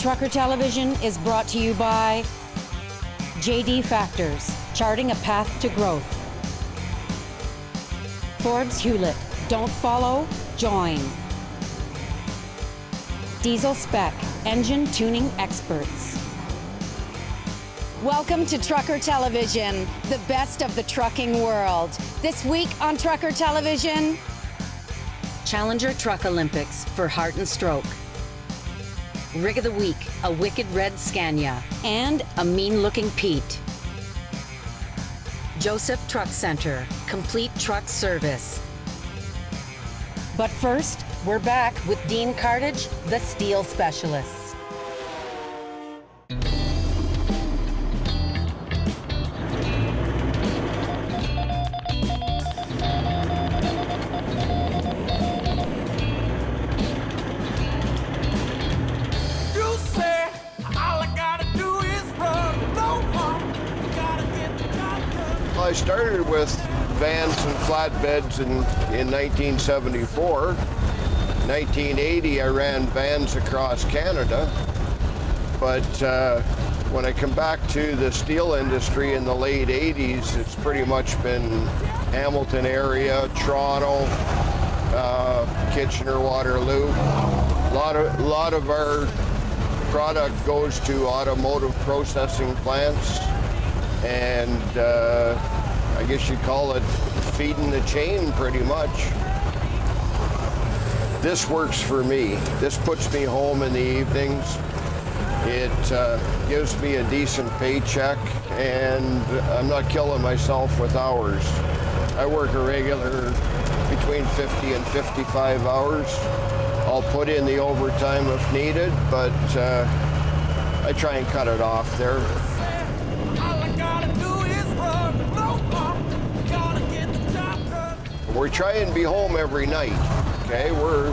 Trucker Television is brought to you by JD Factors, charting a path to growth. Forbes Hewlett, don't follow, join. Diesel Spec, engine tuning experts. Welcome to Trucker Television, the best of the trucking world. This week on Trucker Television, Challenger Truck Olympics for Heart and Stroke. Rig of the Week, a wicked red Scania, and a mean-looking Pete. Joseph Truck Center, complete truck service. But first, we're back with Dean Cartage, the steel specialist. I started with vans and flatbeds in 1974. 1980, I ran vans across Canada. But when I come back to the steel industry in the late 80s, it's pretty much been Hamilton area, Toronto, Kitchener, Waterloo. A lot of our product goes to automotive processing plants, and I guess you'd call it feeding the chain pretty much. This works for me. This puts me home in the evenings. It gives me a decent paycheck, and I'm not killing myself with hours. I work a regular between 50 and 55 hours. I'll put in the overtime if needed, but I try and cut it off there. We try and be home every night, okay?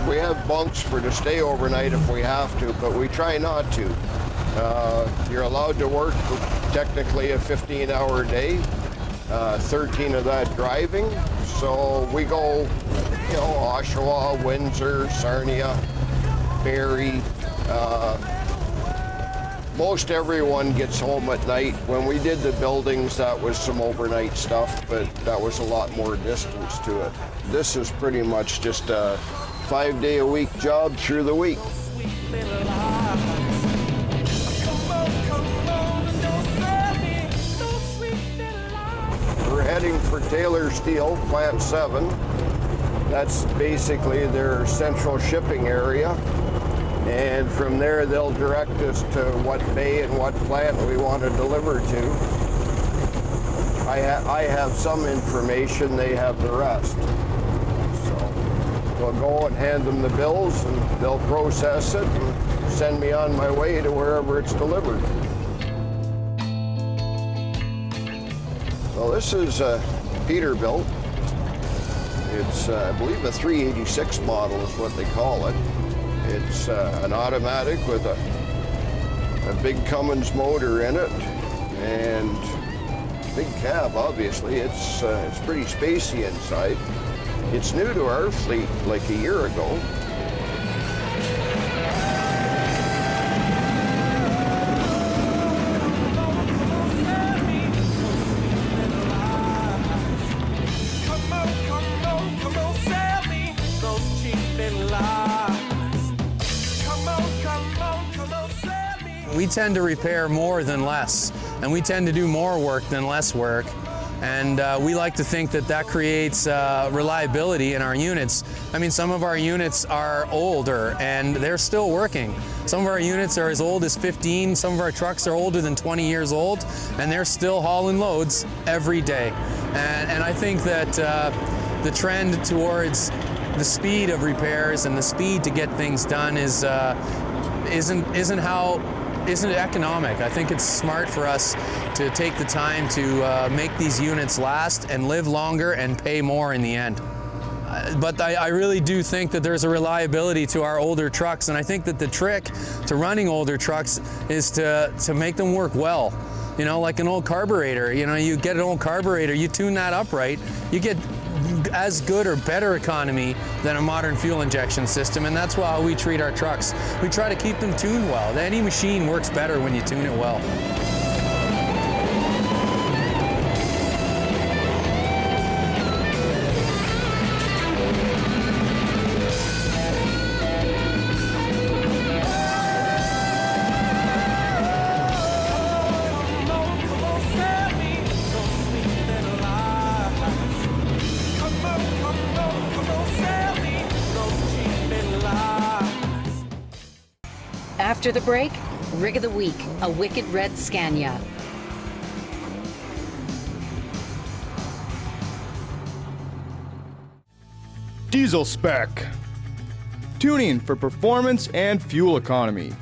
We have bunks to stay overnight if we have to, but we try not to. You're allowed to work technically a 15-hour day, 13 of that driving. So we go, Oshawa, Windsor, Sarnia, Barrie. Most everyone gets home at night. When we did the buildings, that was some overnight stuff, but that was a lot more distance to it. This is pretty much just a 5-day-a-week job through the week. We're heading for Taylor Steel, Plant 7. That's basically their central shipping area. And from there, they'll direct us to what bay and what plant we want to deliver to. I have some information, they have the rest. So we'll go and hand them the bills, and they'll process it and send me on my way to wherever it's delivered. Well, this is Peterbilt. It's, I believe, a 386 model is what they call it. It's an automatic with a big Cummins motor in it, and big cab, obviously. It's pretty spacey inside. It's new to our fleet like a year ago. We tend to repair more than less, and we tend to do more work than less work. And we like to think that that creates reliability in our units. I mean, some of our units are older and they're still working. Some of our units are as old as 15, some of our trucks are older than 20 years old, and they're still hauling loads every day. And I think that the trend towards the speed of repairs and the speed to get things done isn't economic. I think it's smart for us to take the time to make these units last and live longer and pay more in the end. But I really do think that there's a reliability to our older trucks, and I think that the trick to running older trucks is to make them work well. You know, like an old carburetor. You know, you get an old carburetor, you tune that up right, you get as good or better economy than a modern fuel injection system, and that's how we treat our trucks. We try to keep them tuned well. Any machine works better when you tune it well. After the break, Rig of the Week, a wicked red Scania. Diesel spec. Tuning for performance and fuel economy.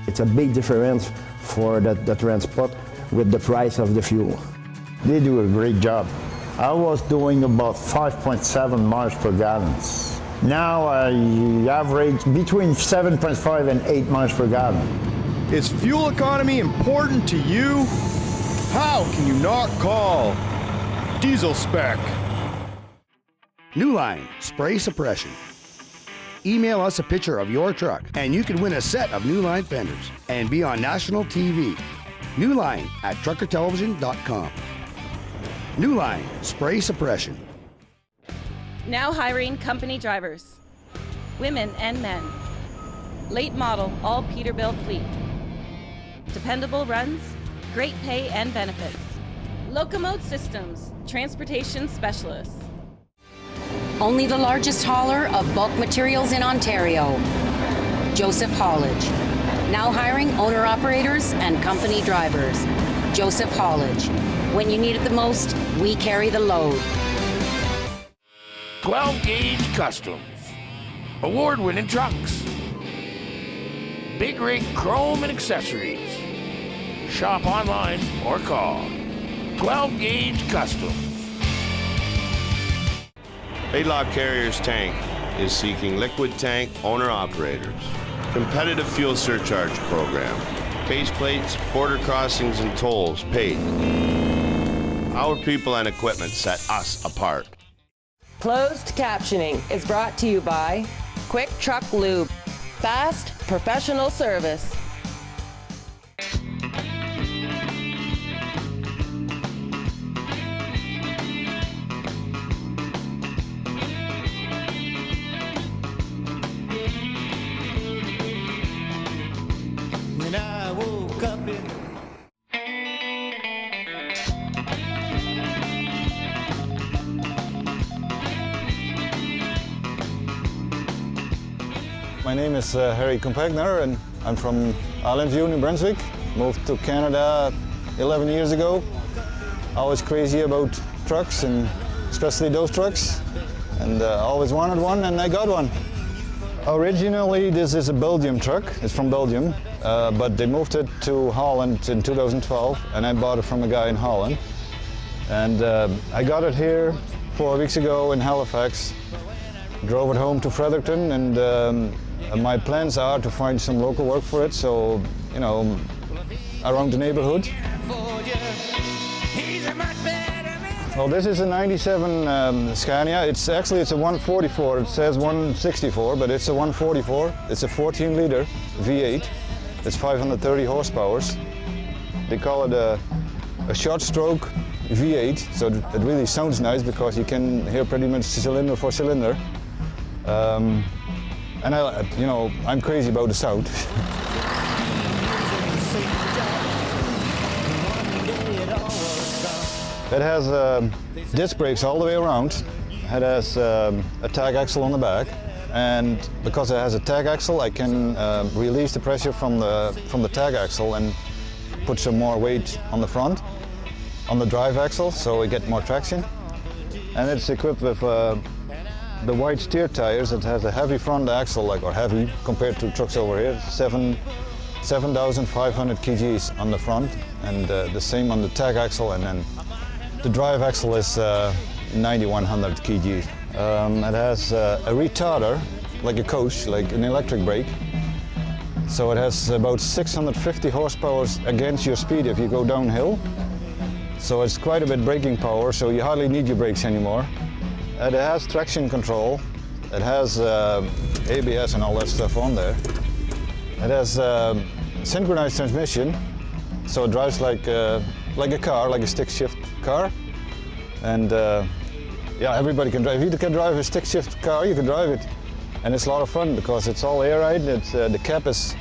It's a big difference for the transport with the price of the fuel. They do a great job. I was doing about 5.7 miles per gallon. Now I average between 7.5 and 8 miles per gallon. Is fuel economy important to you? How can you not call Diesel spec? New Line Spray Suppression. Email us a picture of your truck and you can win a set of New Line fenders and be on national TV. New Line at truckertelevision.com. New Line Spray Suppression. Now hiring company drivers, women and men. Late model, all Peterbilt fleet. Dependable runs, great pay and benefits. Locomote Systems, transportation specialists. Only the largest hauler of bulk materials in Ontario. Joseph Haulage. Now hiring owner-operators and company drivers. Joseph Haulage. When you need it the most, we carry the load. 12-gauge Customs. Award-winning trucks. Big rig chrome and accessories. Shop online or call. 12-gauge Customs. Laidlaw Carriers Tank is seeking liquid tank owner-operators. Competitive fuel surcharge program. Base plates, border crossings, and tolls paid. Our people and equipment set us apart. Closed captioning is brought to you by Quick Truck Lube. Fast, professional service. When I woke up in My name is Harry Compagna and I'm from Islandview, New Brunswick. Moved to Canada 11 years ago. I was crazy about trucks and especially those trucks, and always wanted one and I got one. Originally this is a Belgium truck, it's from Belgium, but they moved it to Holland in 2012 and I bought it from a guy in Holland. And I got it here 4 weeks ago in Halifax, drove it home to Fredericton, and my plans are to find some local work for it, so, you know, around the neighborhood. Well, this is a 97 Scania. It's a 144. It says 164, but it's a 144. It's a 14-liter V8. It's 530 horsepower. They call it a short stroke V8, so it really sounds nice because you can hear pretty much cylinder for cylinder. And I'm crazy about the sound. It has disc brakes all the way around. It has a tag axle on the back, and because it has a tag axle, I can release the pressure from the tag axle and put some more weight on the front, on the drive axle, so we get more traction. And it's equipped with the wide steer tires. It has a heavy front axle, or heavy compared to trucks over here, 7,500 kgs on the front, and the same on the tag axle, and then the drive axle is 9,100 kg. It has a retarder, like a coach, like an electric brake. So it has about 650 horsepower against your speed if you go downhill. So it's quite a bit braking power, so you hardly need your brakes anymore. It has traction control. It has ABS and all that stuff on there. It has synchronized transmission, so it drives like a car, like a stick shift car. And yeah, everybody can drive. If you can drive a stick shift car, you can drive it. And it's a lot of fun because it's all air ride. The cap is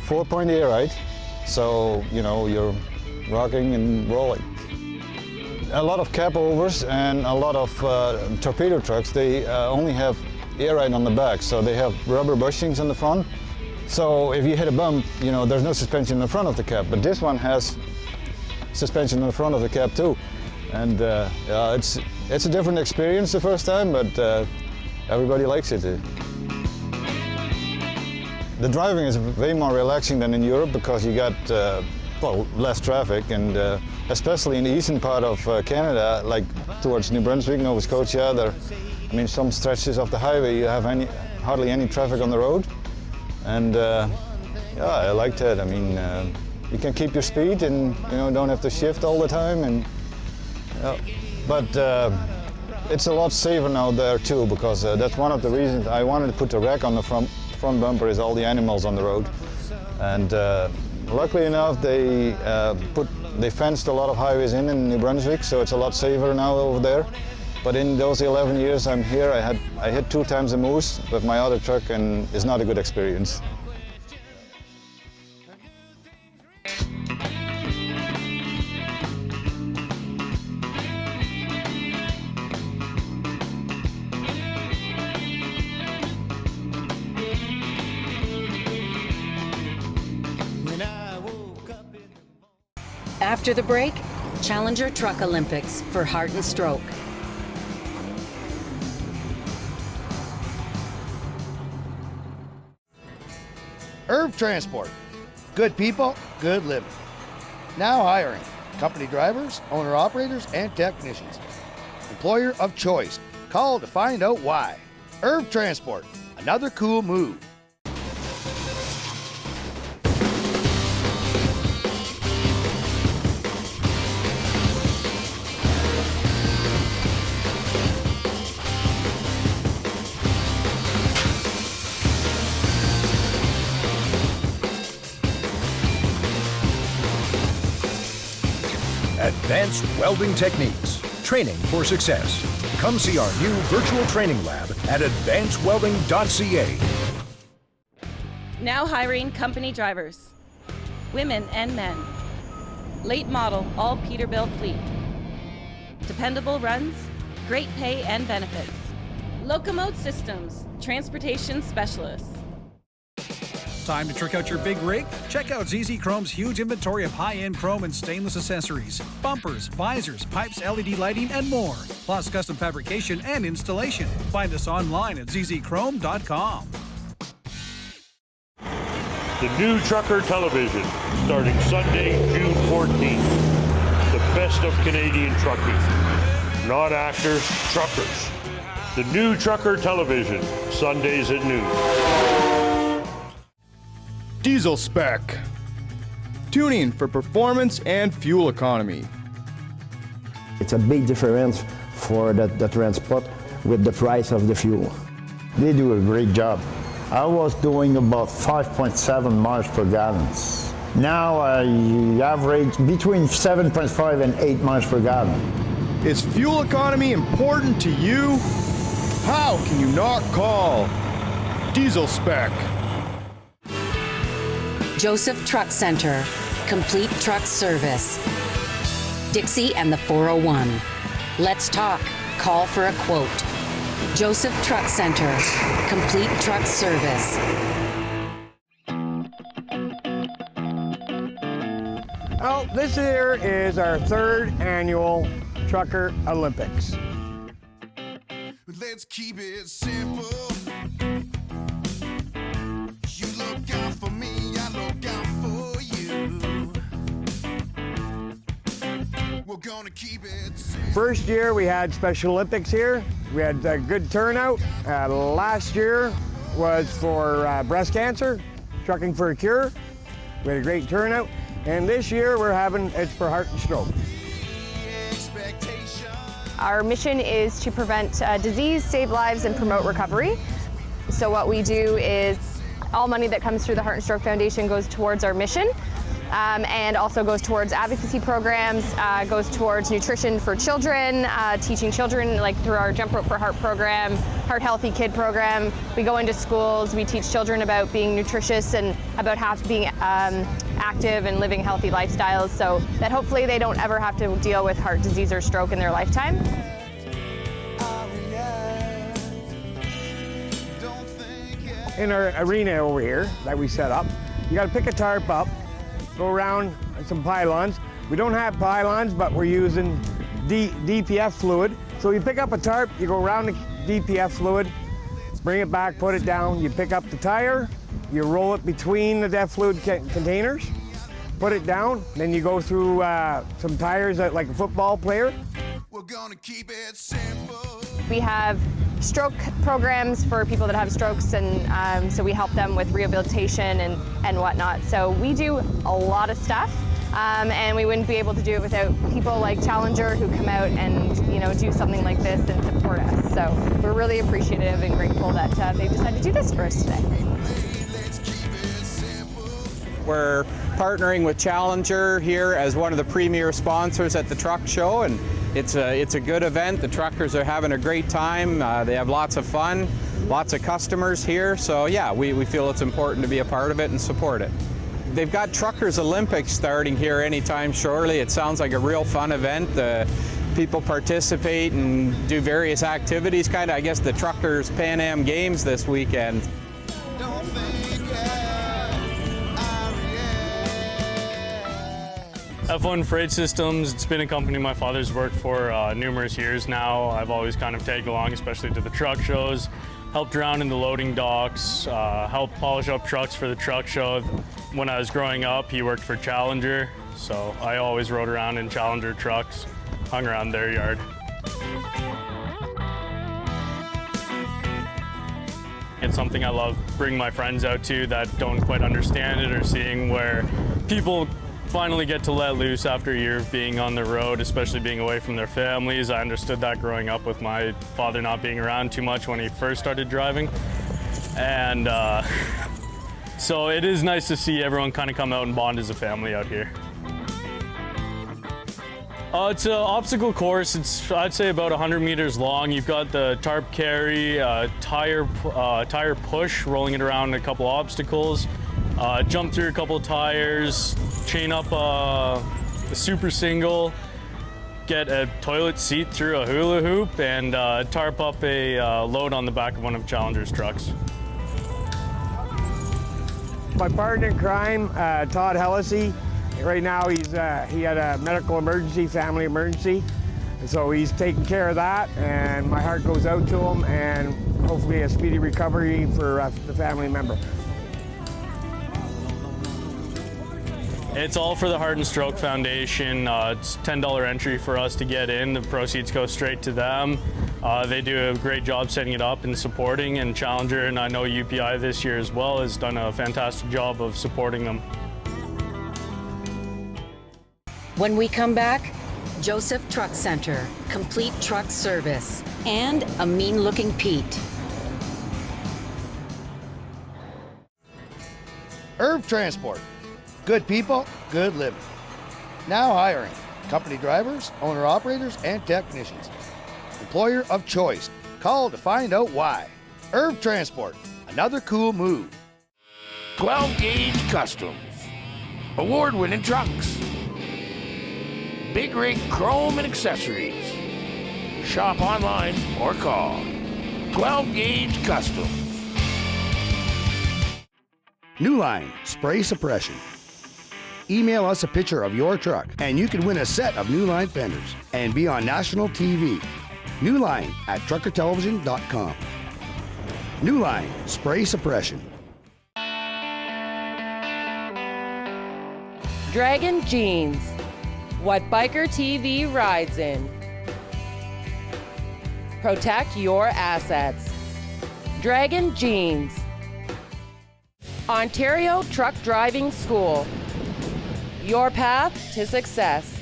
4-point air ride, so you know you're rocking and rolling. A lot of cap overs and a lot of torpedo trucks, they only have air ride on the back, so they have rubber bushings in the front. So if you hit a bump, you know, there's no suspension in the front of the cab, but this one has suspension in the front of the cab too. And yeah, it's a different experience the first time, but everybody likes it. The driving is way more relaxing than in Europe because you got well, less traffic, and especially in the eastern part of Canada, like towards New Brunswick, Nova Scotia, I mean, some stretches of the highway you have hardly any traffic on the road, and yeah, I like that. I mean, you can keep your speed, and you know, don't have to shift all the time, and but it's a lot safer now there too, because that's one of the reasons I wanted to put the rack on the front bumper, is all the animals on the road, and luckily enough, they fenced a lot of highways in New Brunswick, so it's a lot safer now over there. But in those 11 years I'm here, I hit 2 times a moose with my other truck, and it's not a good experience. After the break, Challenger Truck Olympics for heart and stroke. Irv Transport. Good people, good living. Now hiring company drivers, owner-operators, and technicians. Employer of choice. Call to find out why. Irv Transport. Another cool move. Advanced welding techniques, training for success. Come see our new virtual training lab at advancedwelding.ca. Now hiring company drivers, women and men. Late model, all Peterbilt fleet. Dependable runs, great pay and benefits. Locomote Systems, transportation specialists. Time to trick out your big rig? Check out ZZ Chrome's huge inventory of high-end chrome and stainless accessories, bumpers, visors, pipes, LED lighting, and more, plus custom fabrication and installation. Find us online at zzchrome.com. The new Trucker Television, starting Sunday, June 14th. The best of Canadian trucking. Not actors, truckers. The new Trucker Television, Sundays at noon. Diesel spec. Tuning for performance and fuel economy. It's a big difference for the transport with the price of the fuel. They do a great job. I was doing about 5.7 miles per gallon. Now I average between 7.5 and 8 miles per gallon. Is fuel economy important to you? How can you not call Diesel spec? Joseph Truck Center, complete truck service. Dixie and the 401. Let's talk. Call for a quote. Joseph Truck Center, complete truck service. Well, this here is our 3rd annual Trucker Olympics. Let's keep it simple. You look out for me, I look out for you. We're gonna keep it simple. First year we had Special Olympics here. We had a good turnout. Last year was for breast cancer, Trucking for a Cure. We had a great turnout. And this year it's for heart and stroke. Our mission is to prevent disease, save lives, and promote recovery. So what we do is all money that comes through the Heart and Stroke Foundation goes towards our mission. And also goes towards advocacy programs, goes towards nutrition for children, teaching children like through our Jump Rope for Heart program, Heart Healthy Kid program. We go into schools, we teach children about being nutritious and about being active and living healthy lifestyles so that hopefully they don't ever have to deal with heart disease or stroke in their lifetime. In our arena over here that we set up, you got to pick a tarp up, go around some pylons. We don't have pylons, but we're using DPF fluid. So you pick up a tarp, you go around the DPF fluid, bring it back, put it down. You pick up the tire, you roll it between the DEF fluid containers, put it down, then you go through some tires like a football player. We're gonna keep it simple. We have stroke programs for people that have strokes, and so we help them with rehabilitation and whatnot. So we do a lot of stuff, and we wouldn't be able to do it without people like Challenger who come out and do something like this and support us. So we're really appreciative and grateful that they decided to do this for us today. We're partnering with Challenger here as one of the premier sponsors at the truck show, and it's a good event. The truckers are having a great time. They have lots of fun, lots of customers here. So yeah, we feel it's important to be a part of it and support it. They've got Truckers Olympics starting here anytime shortly. It sounds like a real fun event. People participate and do various activities, kind of I guess the Truckers Pan Am Games this weekend. F1 Freight Systems, it's been a company my father's worked for numerous years now. I've always kind of tagged along, especially to the truck shows, helped around in the loading docks, helped polish up trucks for the truck show. When I was growing up, he worked for Challenger, so I always rode around in Challenger trucks, hung around their yard. It's something I love bringing my friends out to that don't quite understand it, or seeing where people finally get to let loose after a year of being on the road, especially being away from their families. I understood that growing up with my father not being around too much when he first started driving. And so it is nice to see everyone kind of come out and bond as a family out here. It's an obstacle course. It's, I'd say, about 100 meters long. You've got the tarp carry, tire push, rolling it around a couple obstacles, jump through a couple tires, chain up a super single, get a toilet seat through a hula hoop, and tarp up a load on the back of one of Challenger's trucks. My partner in crime, Todd Hellisy, right now he had a medical emergency, family emergency, and so he's taking care of that, and my heart goes out to him, and hopefully a speedy recovery for the family member. It's all for the Heart and Stroke Foundation. It's $10 entry for us to get in. The proceeds go straight to them. They do a great job setting it up and supporting, and Challenger, and I know UPI this year as well, has done a fantastic job of supporting them. When we come back, Joseph Truck Center, complete truck service, and a mean-looking Pete. Irv Transport. Good people, good living. Now hiring company drivers, owner-operators, and technicians. Employer of choice. Call to find out why. Irv Transport, another cool move. 12-gauge Customs. Award-winning trucks. Big rig chrome and accessories. Shop online or call. 12-gauge Customs. New Line Spray Suppression. Email us a picture of your truck and you can win a set of New Line fenders and be on national TV. New Line at truckertelevision.com. New Line Spray Suppression. Dragon Jeans. What Biker TV rides in. Protect your assets. Dragon Jeans. Ontario Truck Driving School. Your path to success.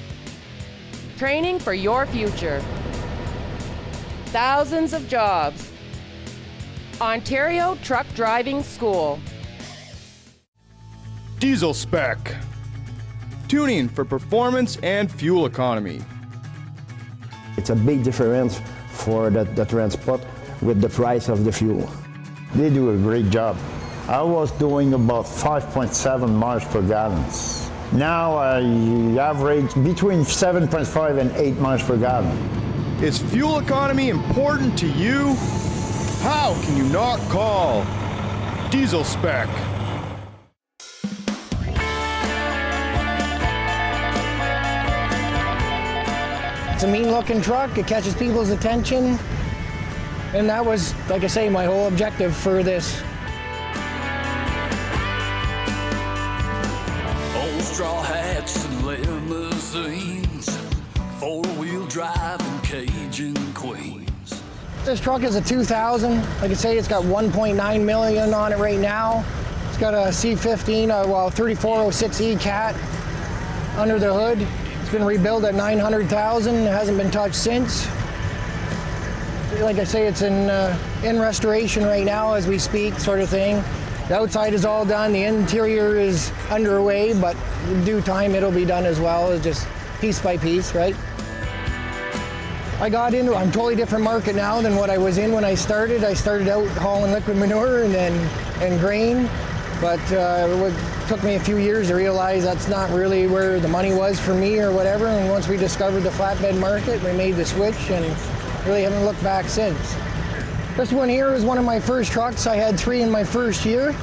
Training for your future. thousands of jobs. Ontario Truck Driving School. Diesel spec. Tuning for performance and fuel economy. It's a big difference for the transport with the price of the fuel. They do a great job. I was doing about 5.7 miles per gallon. Now I average between 7.5 and 8 miles per gallon. Is fuel economy important to you? How can you not call Diesel spec? It's a mean-looking truck. It catches people's attention. And that was, like I say, my whole objective for this. Old straw hats and limousines, four-wheel drive and Cajun queens. This truck is a 2000. Like I say, it's got 1.9 million on it right now. It's got a C15, 3406E Cat under the hood. It's been rebuilt at 900,000. It hasn't been touched since. Like I say, it's in restoration right now as we speak, sort of thing. The outside is all done. The interior is underway, but in due time it'll be done as well. It's just piece by piece, right? I'm a totally different market now than what I was in when I started. I started out hauling liquid manure and grain, but it took me a few years to realize that's not really where the money was for me or whatever. And once we discovered the flatbed market, we made the switch and really haven't looked back since. This one here is one of my first trucks. I had 3 in my first year.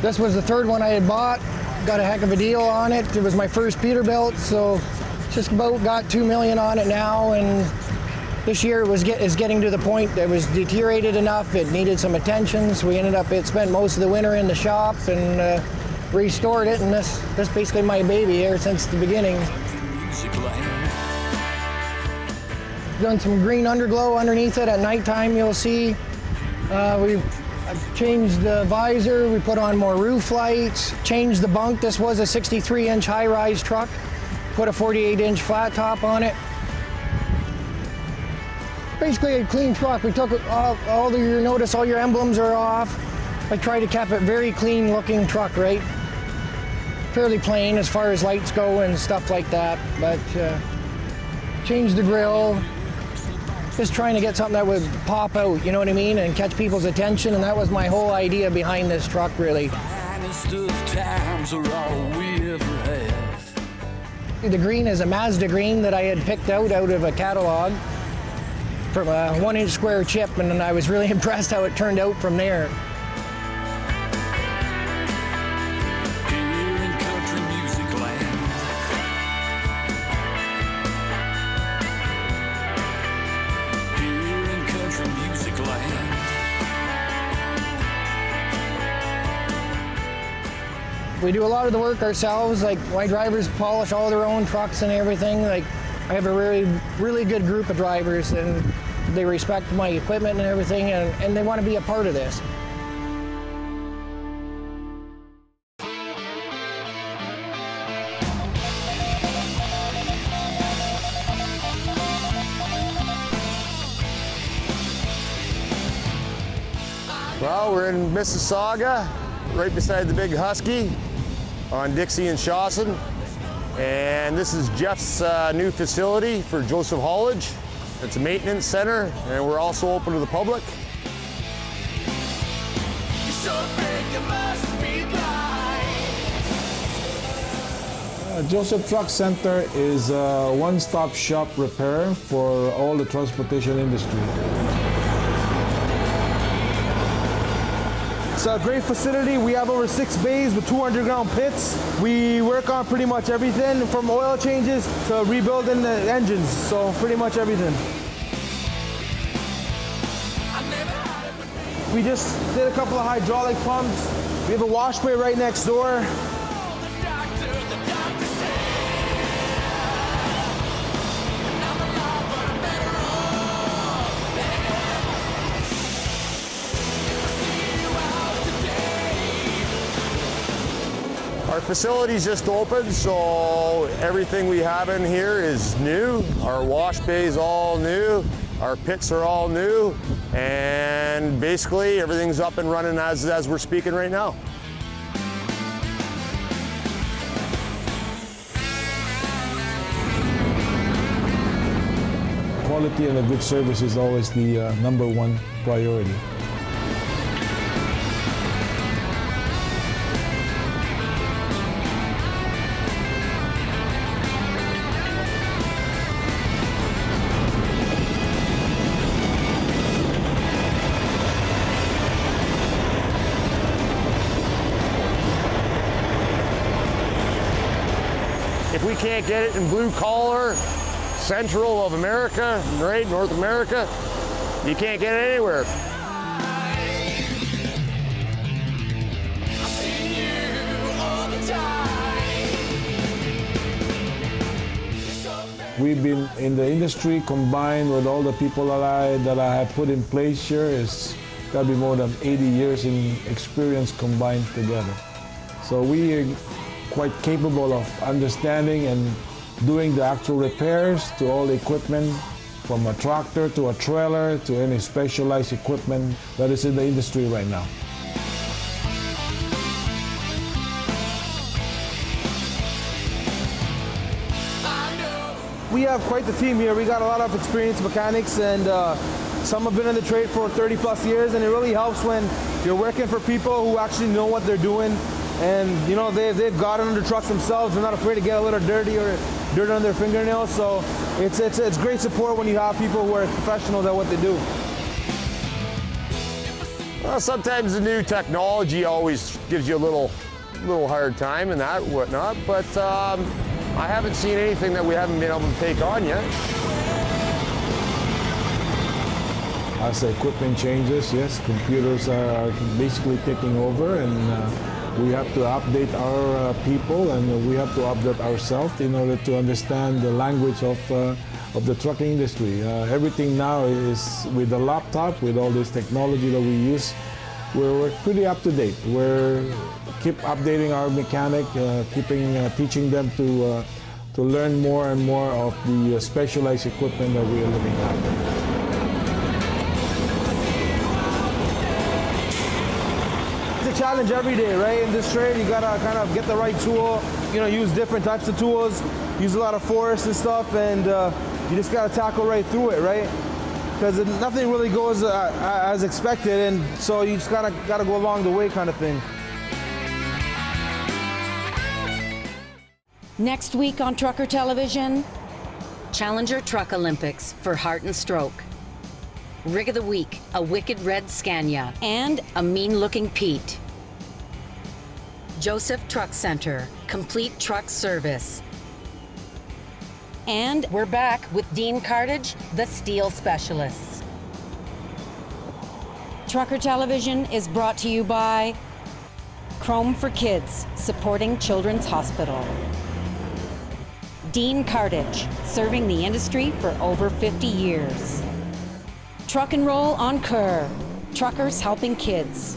This was the 3rd one I had bought. Got a heck of a deal on it. It was my first Peterbilt, so just about got 2 million on it now. And this year is getting to the point that it was deteriorated enough. It needed some attention, so we it spent most of the winter in the shop and restored it. And this basically my baby here since the beginning. Done some green underglow underneath it. At nighttime you'll see. We've changed the visor, we put on more roof lights, changed the bunk. This was a 63-inch high-rise truck. Put a 48-inch flat top on it. Basically a clean truck. We took all your emblems are off. I tried to keep it very clean looking truck, right? Fairly plain as far as lights go and stuff like that, but changed the grille. Just trying to get something that would pop out, you know what I mean, and catch people's attention, and that was my whole idea behind this truck, really. The green is a Mazda green that I had picked out of a catalog from a 1-inch square chip, and I was really impressed how it turned out from there. We do a lot of the work ourselves. Like my drivers polish all their own trucks and everything. Like I have a really good group of drivers, and they respect my equipment and everything, and they want to be a part of this. Well, we're in Mississauga, right beside the big Husky on Dixie and Shawson. And this is Jeff's new facility for Joseph Haulage. It's a maintenance center, and we're also open to the public. Joseph Truck Center is a one-stop shop repair for all the transportation industry. It's a great facility. We have over 6 bays with 2 underground pits. We work on pretty much everything from oil changes to rebuilding the engines, so pretty much everything. We just did a couple of hydraulic pumps. We have a wash bay right next door. Our facility's just opened, so everything we have in here is new. Our wash bay is all new. Our pits are all new, and basically everything's up and running as we're speaking right now. Quality and a good service is always the #1 priority. If we can't get it in blue collar, Central of America, right, North America, you can't get it anywhere. We've been in the industry combined with all the people that I have put in place here. It's got to be more than 80 years in experience combined together. So we are quite capable of understanding and doing the actual repairs to all the equipment, from a tractor to a trailer to any specialized equipment that is in the industry right now. We have quite the team here. We got a lot of experienced mechanics, and some have been in the trade for 30 plus years, and it really helps when you're working for people who actually know what they're doing. And you know, they've gotten under trucks themselves. They're not afraid to get a little dirty or dirt on their fingernails. So it's great support when you have people who are professionals at what they do. Well, sometimes the new technology always gives you a little hard time and that whatnot, but I haven't seen anything that we haven't been able to take on yet. As the equipment changes, yes, computers are basically taking over, and we have to update our people, and we have to update ourselves in order to understand the language of the trucking industry. Everything now is with the laptop, with all this technology that we use. We're pretty up to date. We're keep updating our mechanic, teaching them to learn more and more of the specialized equipment that we are looking at. Challenge every day, right? In this trade, you gotta kind of get the right tool, you know, use different types of tools, use a lot of force and stuff, and you just gotta tackle right through it, right? Because nothing really goes as expected, and so you just gotta go along the way, kind of thing. Next week on Trucker Television, Challenger Truck Olympics for Heart and Stroke. Rig of the Week, a wicked red Scania, and a mean-looking Pete. Joseph Truck Center, complete truck service. And we're back with Dean Cartage, the steel specialist. Trucker Television is brought to you by Chrome for Kids, supporting Children's Hospital. Dean Cartage, serving the industry for over 50 years. Truck and Roll on Kerr, truckers helping kids.